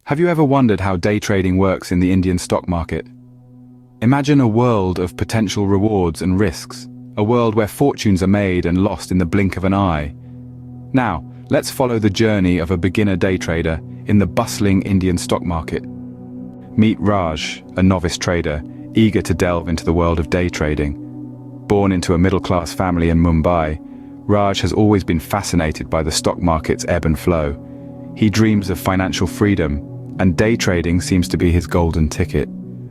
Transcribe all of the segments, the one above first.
Have you ever wondered how day trading works in the Indian stock market? Imagine a world of potential rewards and risks, a world where fortunes are made and lost in the blink of an eye. Now, let's follow the journey of a beginner day trader in the bustling Indian stock market. Meet Raj, a novice trader, eager to delve into the world of day trading. Born into a middle-class family in Mumbai, Raj has always been fascinated by the stock market's ebb and flow. He dreams of financial freedom, and day trading seems to be his golden ticket.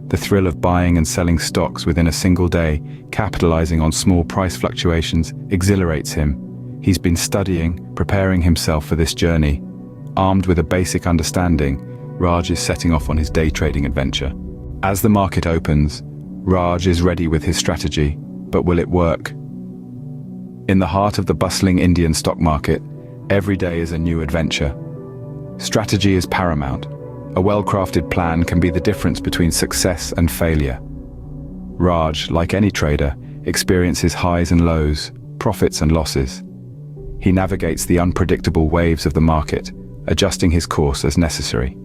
The thrill of buying and selling stocks within a single day, capitalizing on small price fluctuations, exhilarates him. He's been studying, preparing himself for this journey. Armed with a basic understanding, Raj is setting off on his day trading adventure. As the market opens, Raj is ready with his strategy, but will it work? In the heart of the bustling Indian stock market, every day is a new adventure. Strategy is paramount. A well-crafted plan can be the difference between success and failure. Raj, like any trader, experiences highs and lows, profits and losses. He navigates the unpredictable waves of the market, adjusting his course as necessary.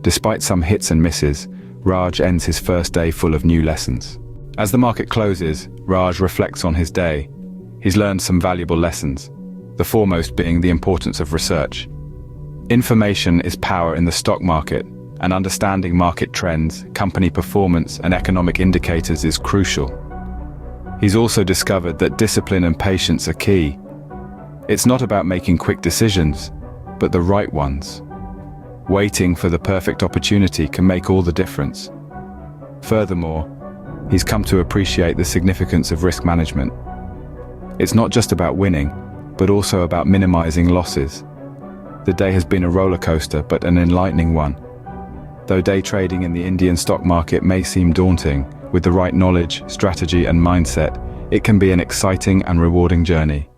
Despite some hits and misses, Raj ends his first day full of new lessons. As the market closes, Raj reflects on his day. He's learned some valuable lessons, the foremost being the importance of research. Information is power in the stock market, and understanding market trends, company performance, and economic indicators is crucial. He's also discovered that discipline and patience are key. It's not about making quick decisions, but the right ones. Waiting for the perfect opportunity can make all the difference. Furthermore, he's come to appreciate the significance of risk management. It's not just about winning, but also about minimizing losses. The day has been a roller coaster, but an enlightening one. Though day trading in the Indian stock market may seem daunting, with the right knowledge, strategy, and mindset, it can be an exciting and rewarding journey.